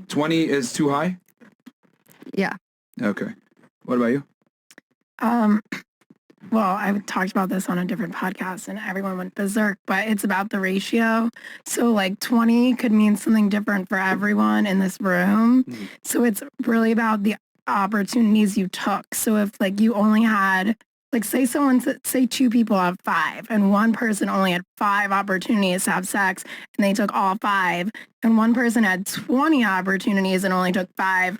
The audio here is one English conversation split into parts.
20 is too high? Yeah. Okay. What about you? Well, I talked about this on a different podcast and everyone went berserk, but it's about the ratio. So like 20 could mean something different for everyone in this room. So it's really about the opportunities you took. So if like you only had, like say two people have 5 and one person only had 5 opportunities to have sex and they took all 5 and one person had 20 opportunities and only took 5.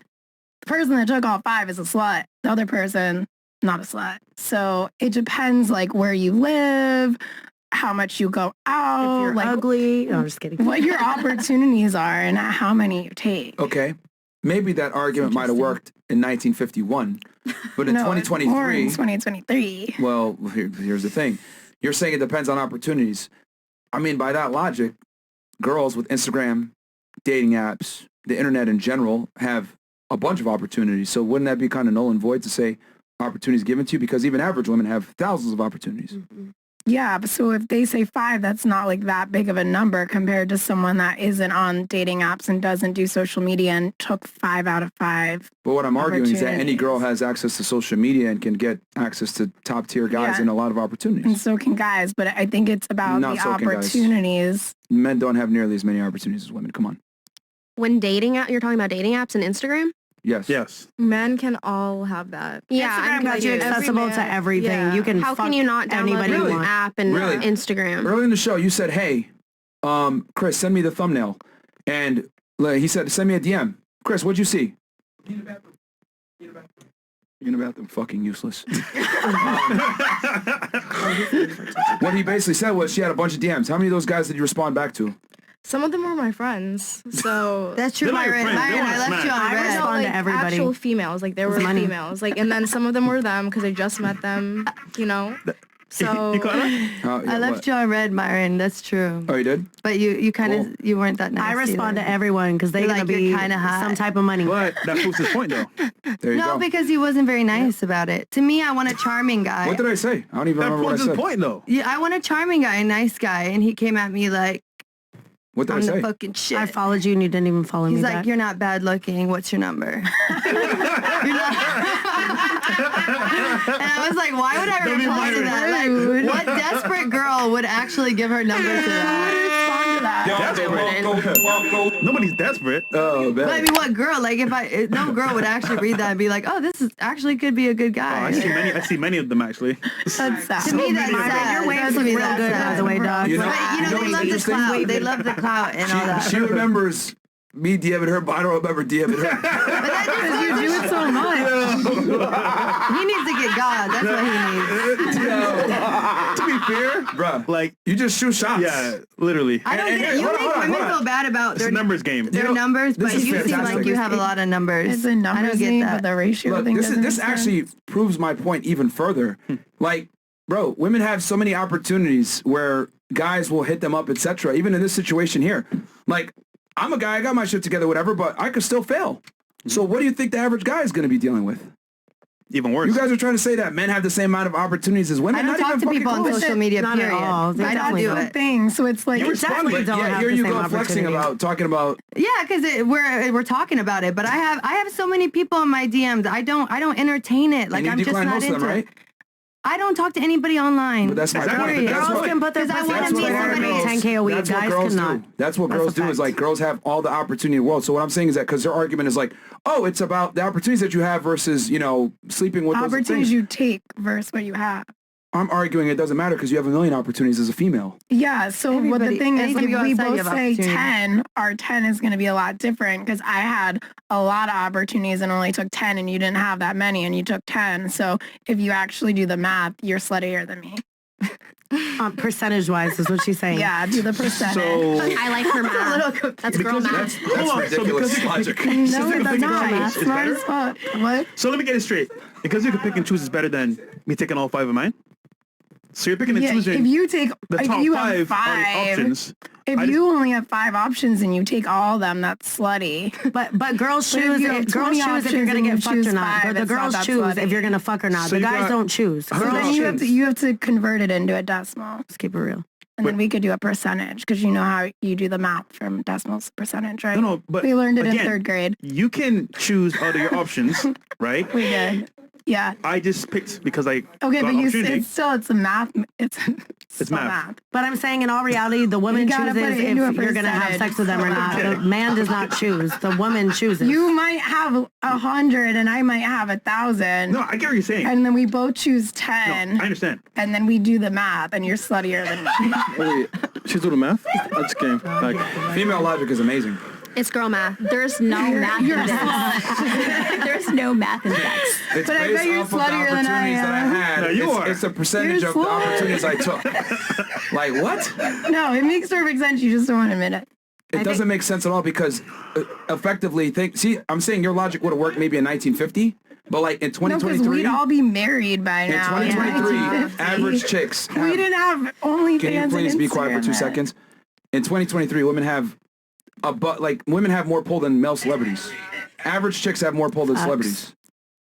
The person that took all 5 is a slut. The other person, not a slut. So it depends like where you live, how much you go out. If you're like, ugly. No, I'm just kidding. What your opportunities are and how many you take. Okay. Maybe that argument might have worked in 1951, but in No, 2023... more in 2023. Well, here's the thing. You're saying it depends on opportunities. I mean, by that logic, girls with Instagram, dating apps, the internet in general have a bunch of opportunities. So wouldn't that be kind of null and void to say opportunities given to you? Because even average women have thousands of opportunities. Mm-hmm. Yeah, but so if they say 5, that's not like that big of a number compared to someone that isn't on dating apps and doesn't do social media and took 5 out of 5. But what I'm arguing is that any girl has access to social media and can get access to top tier guys and a lot of opportunities. And so can guys, but I think it's about Not the so can guys. opportunities. Men don't have nearly as many opportunities as women. Come on. When you're talking about dating apps and Instagram? Yes. Men can all have that. Yeah, Instagram got you accessible to everything. Yeah. You can How can you not download anybody an app and Instagram? Early in the show, you said, hey, Chris, send me the thumbnail. And he said, send me a DM. Chris, what'd you see? In the bathroom. In the bathroom. Fucking useless. What he basically said was she had a bunch of DMs. How many of those guys did you respond back to? Some of them were my friends, so that's true. Myron, I left you on red. I respond to everybody. Actual females, like there were females, like, and then some of them were them because I just met them, you know. So I left you on red, Myron. That's true. Oh, you did? But you kind of you weren't that nice. I respond to everyone because they're gonna be kind of hot. some type of money. But that proves his point, though. There you go. No, because he wasn't very nice about it. To me, I want a charming guy. What did I say? I don't even remember what I said. That proves his point, though. Yeah, I want a charming guy, a nice guy, and he came at me like, what did I'm I say? the fucking shit. I followed you and you didn't even follow me He's back. like, you're not bad looking. What's your number? And I was like, why would I reply to that? Like, what desperate girl would actually give her number to that? Nobody's desperate. Oh, but I mean, what girl? Like, if no girl would actually read that and be like, oh, this is actually could be a good guy. I see many of them, actually. That's sad. To me, that's sad. Your waves look real good, by the way, dog. You know, they love the clout. They love the clout and all that. She remembers me DMing her, but I don't remember DMing her. But that just you do it so much. He needs to get God. That's what he needs. To be fair, bruh, like you just shoot shots. Yeah, literally. I don't get it. You make women feel bad about their numbers game. Their numbers, but you seem like you have a lot of numbers. It's a numbers game, but the ratio thing doesn't this actually proves my point even further. Like, bro, women have so many opportunities where guys will hit them up, etc. Even in this situation here, like, I'm a guy, I got my shit together, whatever, but I could still fail. So what do you think the average guy is going to be dealing with? Even worse. You guys are trying to say that men have the same amount of opportunities as women? I don't talk to people on social media, Not period. at all. I don't do it. Thing. So it's like, You respond, but here you go flexing about, talking about. Yeah, because we're talking about it, but I have so many people in my DMs. I don't entertain it. Like, I'm just not into them, right? it. I don't talk to anybody online. But that's my point. Girls can put their pussy on Twitter, make 10K a week. Guys cannot. That's what girls do. Is like girls have all the opportunity in the world. So what I'm saying is that because their argument is like, oh, it's about the opportunities that you have versus, you know, sleeping with those opportunities you take versus what you have. I'm arguing it doesn't matter because you have a million opportunities as a female. Yeah, so what the thing is, if we both say 10, our 10 is going to be a lot different because I had a lot of opportunities and only took 10 and you didn't have that many and you took 10. So if you actually do the math, you're sluttier than me. Percentage-wise is what she's saying. Yeah, do the percentage. So, I like her math. That's girl math. That's ridiculous logic. No, that's not. Smart as fuck. What? So let me get it straight. Because you can pick and choose is better than me taking all 5 of mine. So you're picking and choosing. If you take, the top you 5 have 5 options. If you only have 5 options and you take all of them, that's slutty. But girls choose. Girls choose if you're gonna get fucked or not. But the girls choose if you're gonna fuck or not. The guys don't choose. So then you have to convert it into a decimal. Let's keep it real. And then we could do a percentage because you know how you do the math from decimals to percentage, right? No, but we learned it again, in 3rd grade. You can choose out of your options, right? We did. Yeah. I just picked because I Okay, got but you opportunity. it's a math. It's still math. But I'm saying in all reality, the woman chooses if you're going to have sex with them or not. The man does not choose. The woman chooses. You might have 100 and I might have 1,000. No, I get what you're saying. And then we both choose 10. No, I understand. And then we do the math and you're sluttier than me. Wait, she's doing the math? I just came. Like, female logic is amazing. It's girl math. There's no math in this. There's no math in sex. It's But I based bet you're off of the sluttier than I opportunities that I am. had. No, you are. It's a percentage You're of the slut. opportunities I took. Like, what? No, it makes perfect sense. You just don't want to admit it. It doesn't make sense at all because effectively, I'm saying your logic would have worked maybe in 1950, but like in No, because 2023, we'd all be married by in now. 2023, 1950. average chicks. We didn't have OnlyFans. Can you please be quiet for 2 seconds? In 2023, women have women have more pull than male celebrities. Average chicks have more pull than celebrities.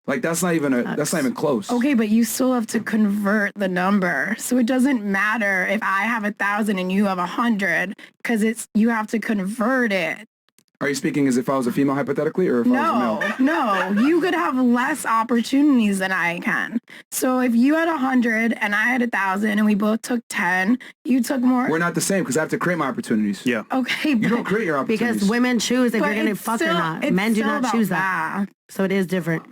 Like that's not even close. Okay, but you still have to convert the number. So it doesn't matter if I have 1,000 and you have 100 because you have to convert it. Are you speaking as if I was a female hypothetically or if I was a male? No, you could have less opportunities than I can. So if you had 100 and I had 1,000 and we both took 10, you took more. We're not the same because I have to create my opportunities. Yeah. Okay, You don't create your opportunities. because women choose if but you're going to it's fuck or still- not. it's Men do still not about choose that. math. So it is different.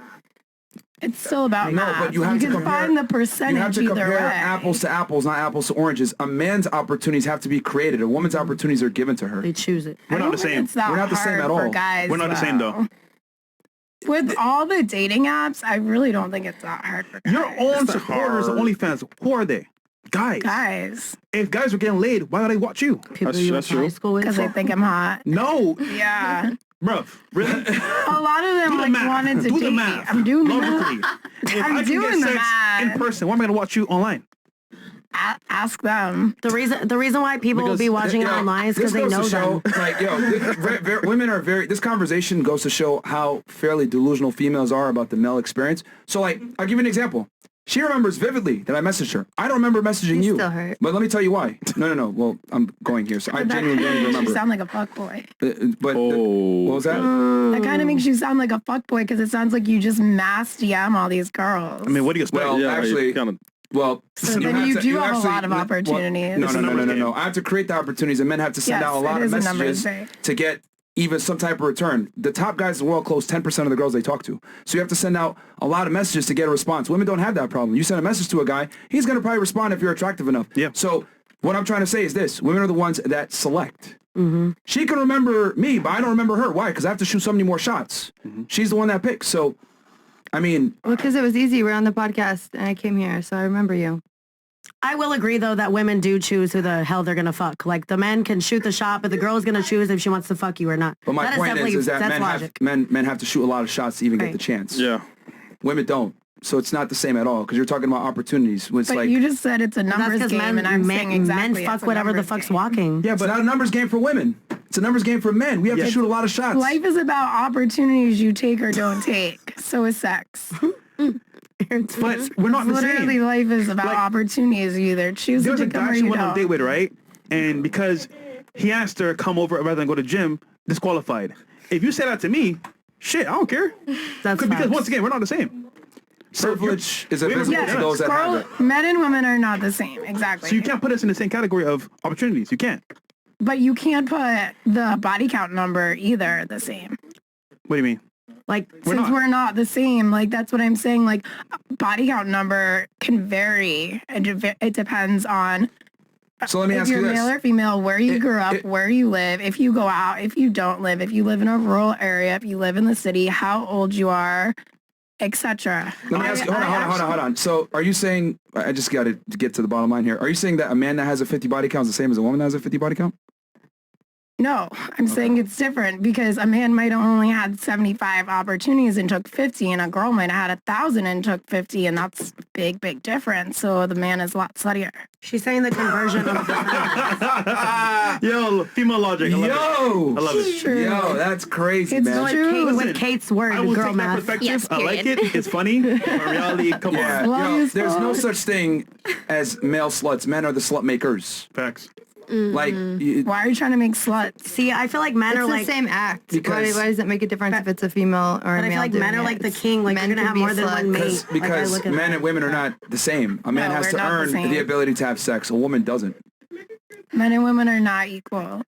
It's still about No, math. but you have to can compare. find the You percentage have to either compare way. apples to apples, not apples to oranges. A man's opportunities have to be created. A woman's opportunities are given to her. They choose it. We're I not don't the think same. It's that We're not the same hard at for all. Guys, We're not the same, though. With all the dating apps, I really don't think it's that hard for guys. Your own supporters of OnlyFans, who are they? Guys. Guys, If guys were getting laid, why would they watch you? People you went to high school with. because they think I'm hot. No, Yeah. bruv. Really? A lot of them Do the like math. wanted to Do date the me. math. I'm doing the Logically. math. If I'm I can doing get the sex math. in person, why am I going to watch you online? Ask them. The reason why people will be watching it online is because they know them. Like, women are this conversation goes to show how fairly delusional females are about the male experience. So, like, I'll give you an example. She remembers vividly that I messaged her. I don't remember messaging you. still hurt. But let me tell you why. No. Well, I'm going here. So I genuinely don't You remember. sound like a fuckboy. What was that? That kind of makes you sound like a fuckboy because it sounds like you just mass DM all these girls. I mean, what do you expect? Well, actually, well, So then you do have a lot of opportunities. No. I have to create the opportunities, and men have to send Yes, out a lot it of is a numbers messages game. to get even some type of return. The top guys in the world close 10% of the girls they talk to. So you have to send out a lot of messages to get a response. Women don't have that problem. You send a message to a guy, he's going to probably respond if you're attractive enough. Yeah. So what I'm trying to say is this. Women are the ones that select. Mm-hmm. She can remember me, but I don't remember her. Why? Because I have to shoot so many more shots. She's the one that picks. So, I mean... Well, because it was easy. We're on the podcast and I came here, so I remember you. I will agree, though, that women do choose who the hell they're going to fuck. Like, the men can shoot the shot, but the girl's going to choose if she wants to fuck you or not. But my point is that men have to shoot a lot of shots to even get the chance. Yeah. Women don't. So it's not the same at all because you're talking about opportunities. It's But like, you just said it's a numbers game, and I'm saying exactly men fuck it's a whatever the numbers fuck's game. walking. yeah, but it's not a numbers game for women. It's a numbers game for men. We have to shoot a lot of shots. Life is about opportunities you take or don't take. So is sex. But we're not the Literally, same. life is about Like, opportunities. You either choose There was to a come guy or she you went on a date don't. with, right? And because he asked her to come over rather than go to gym, disqualified. If you say that to me, shit, I don't care. That's Because facts. once again, we're not the same. Privilege is invisible Yes, to those that have it. men and women are not the same. Exactly. So you can't put us in the same category of opportunities. You can't. But you can't put the body count number either the same. What do you mean? Like, Since we're not the same, like that's what I'm saying. Like body count number can vary. It depends on So let me if ask you're you this. male or female, where you grew up, where you live, if you go out, if you don't live, if you live in a rural area, if you live in the city, how old you are, etc. Let me ask you, hold on. So are you saying, I just got to get to the bottom line here. Are you saying that a man that has a 50 body count is the same as a woman that has a 50 body count? No, I'm saying it's different because a man might have only had 75 opportunities and took 50, and a girl might have had 1,000 and took 50, and that's a big, big difference. So the man is a lot sluttier. She's saying the conversion of Yo, female logic. I love it. Yo, that's crazy, It's man. true. with Listen, Kate's word, I will girl take that math. perspective. Yes, I like period. it. It's funny. But in reality, come Yeah, on. Love yo, you, there's no slut. such thing as male sluts. Men are the slut makers. Facts. Like, Why are you trying to make sluts? See, I feel like men It's are the like, same act. Because- Why does it make a difference if it's a female or a but I male feel like doing men are like the it? king. Like Men you're gonna can have be more than one sluts. mate. because like, I look at men that. and women are not the same. A man No, has we're to not the earn same. the ability to have sex. A woman doesn't. Men and women are not equal.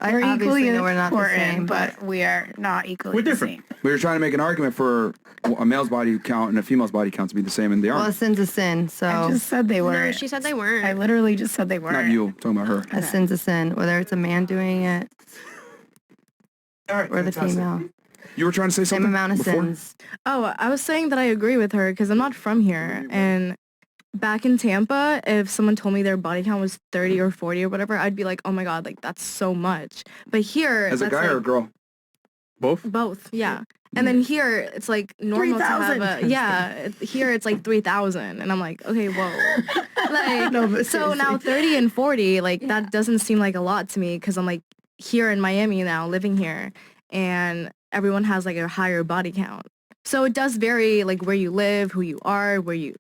I We're obviously equally know we're not the important, same, but we are not equally We're the different. same. We were trying to make an argument for a male's body count and a female's body count to be the same, and they well, a aren't. sin's a sin. So I just said they were. No, she said they weren't. I literally just said they weren't. Not you. I'm talking about her. a sin's a sin, whether it's a man doing it All right, or the fantastic. female. You were trying to say Same something amount of before? sins. Oh, I was saying that I agree with her because I'm not from here. And back in Tampa, if someone told me their body count was 30 or 40 or whatever, I'd be like, oh my God, like that's so much. But here, As a that's guy or a like, girl? Both? both, yeah. And then here, it's like normal to have 3,000. here it's like 3,000. And I'm like, okay, whoa. Like, No, but so now 30 and 40, like that doesn't seem like a lot to me because I'm like here in Miami now, living here, and everyone has like a higher body count. So it does vary, like where you live, who you are, where you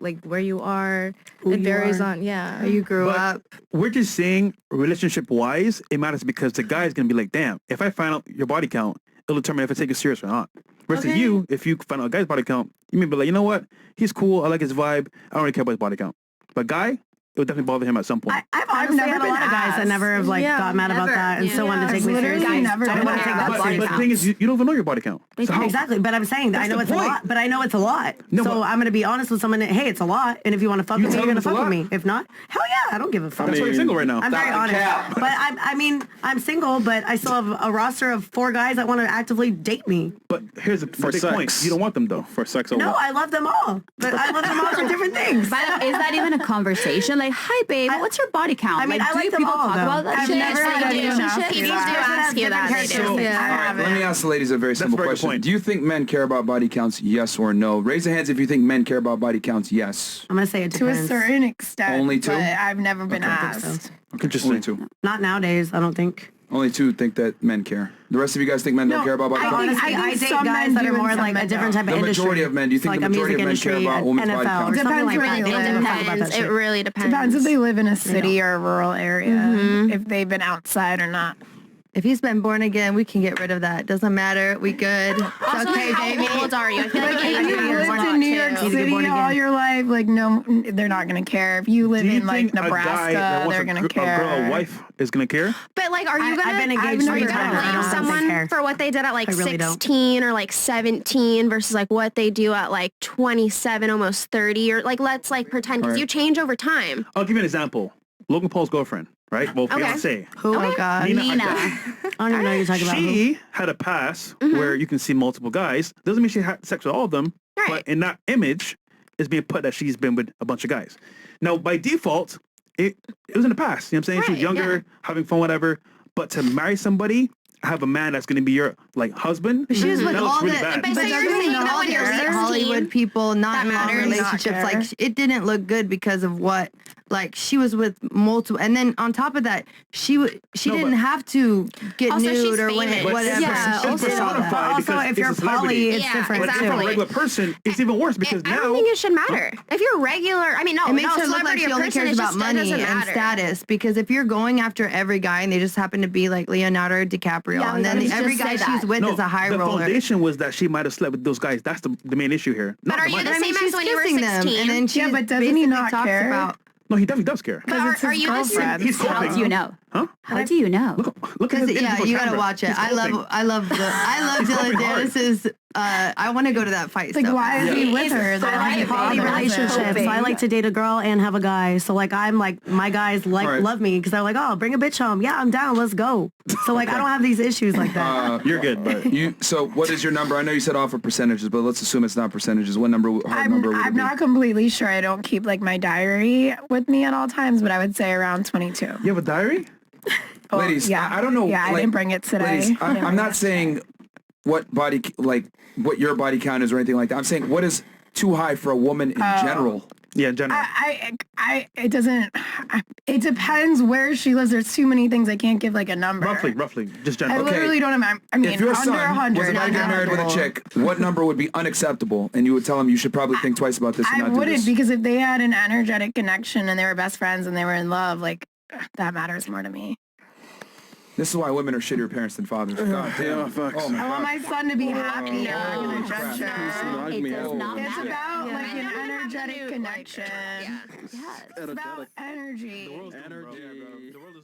are. Who It you varies are. on, yeah. How you grew But- up. We're just saying relationship-wise, it matters because the guy's going to be like, damn, if I find out your body count, it'll determine if I take it serious or not. Versus Okay. you, if you find out a guy's body count, you may be like, you know what? He's cool. I like his vibe. I don't really care about his body count. But guy, it would definitely bother him at some point. I've honestly never had a been lot of guys that asked. never have like Yeah, got mad about never. that and still wanted to Yeah, take me literally seriously. never I don't been want to take asked. that but serious. the thing is, you don't even know your body count. So how? Exactly, but I'm saying that I That's know the it's a point. lot, but I know it's a lot. No, so but- I'm going to be honest with someone that, hey, it's a lot, and if you want to fuck You with me, tell you're them going to it's a fuck with lot? me. If not, hell yeah, I don't give a fuck. That's why you're single right now. I'm very honest. But I mean, I'm single, but I still have a roster of 4 guys that want to actively date me. But here's the For big sex. point. You don't want them, though. For sex No, only. I love them all, but I love them all for different things. By the way, is that even a conversation? Like, hi, babe, what's your body count? I mean, I do like them people all, talk though. about that I've shit? never Like, had in anyone ask relationships? me People that. do ask you that. They do. So- Yeah. Let me ask the ladies a very simple a very good question. point. Do you think men care about body counts, yes or no? Raise your hands if you think men care about body counts, yes. I'm going to say it To a depends. certain extent. Only two? But I've never been I think asked. so. Interesting. Only two. Not nowadays, I don't think. Only two think that men care. The rest of you guys think men don't No, care about body I counts? think- Honestly, I date some guys men that do are and more some like a men different don't. type of The industry. majority of men, do you think like the a majority music of men care industry, about a woman's body NFL, count? or something Depends like where that. you They live. don't give a fuck about that Depends. It shit. really depends. Depends if they live in a city or a rural area, if they've been outside or not. If he's been born again, we can get rid of that. Doesn't matter. We good. It's Also, okay, like, baby. how old are you? I feel like If 18 you've years lived old, in New York too. Need to get born City all again. your life, like no, they're not gonna care. If you live Do you in like think a guy that Nebraska, wants they're gonna a care. girl, a wife, is going to care? But like, are you gonna? I've been I've engaged never 3 done times. that. I don't blame think they someone care. for what they did at like I really don't. 16 or like 17 versus like what they do at like 27, almost 30, or like let's like pretend because Right. you change over time. I'll give you an example. Logan Paul's girlfriend, right? Well, fiance. Who? Oh, God. Nina. Nina. I don't even know what you're talking about. Who? She had a past where you can see multiple guys. Doesn't mean she had sex with all of them, Right. but in that image, it's being put that she's been with a bunch of guys. Now, by default, it was in the past. You know what I'm saying? She was Right, younger, having fun, whatever. But to marry somebody, have a man that's going to be your like husband, She was with that looks all really the, bad. But but so you're doesn't saying mean that all when the you're elite 16, Hollywood people not in long matters? relationships. Not Like care. it didn't look good because of what, like she was with multiple, and then on top of that, she No, didn't but- have to get Also, she's nude or famous. But whatever. Yeah, it's also- personified But also, because if it's you're a celebrity. poly, it's Yeah, different But if too. you're a regular person, it's even worse because I now don't think it should matter. If you're regular, I mean, no, It makes no, her look like celebrity she or only person, cares it about just money doesn't and matter. status. Because if you're going after every guy and they just happen to be like Leonardo DiCaprio, Yeah, and I then was every just guy say she's that. with is a high the roller. foundation was that she might have slept with those guys. That's the main issue here. But Not are the you money. the I mean, same she's as when you were kissing them, 16? and then she Yeah, just but doesn't he basically not talks care? about. No, he definitely does care. But Because it's are his you the same? girlfriend. He's How coping. do you know? Huh? How do you know? Look at Because his yeah, interview you on gotta camera. watch it. He's I love coping. Dylan coping hard. Dennis's. I want to go to that fight. Like, so why bad. is he with her? I Then like he's poly with her. relationships. So I like to date a girl and have a guy. So like I'm like my guys like Right. love me because they're like, oh, bring a bitch home. Yeah, I'm down. Let's go. So like I don't have these issues like that. You're good, but So what is your number? I know you said off of percentages, but let's assume it's not percentages. What number? Hard number would it I'm be? not completely sure. I don't keep like my diary with me at all times, but I would say around 22. you have a diary? ladies, I don't know. Yeah, I didn't bring it today. Ladies, I'm not saying what what your body count is or anything like that. I'm saying what is too high for a woman in general. Yeah, in general. It doesn't. It depends where she lives. There's too many things I can't give like a number. Roughly, just I general. literally don't have. I mean, if your under son 100. was about to get married with a chick, what number would be unacceptable? And you would tell him you should probably think twice about this and I not do wouldn't this. because if they had an energetic connection and they were best friends and they were in love, like that matters more to me. This is why women are shittier parents than fathers. God damn. Facts. Oh my I want God. my son to be happy. Oh, I'm gonna crap. judge her. It does not It's matter. about like an energetic connection. Yes. It's about energy. Energy. The world is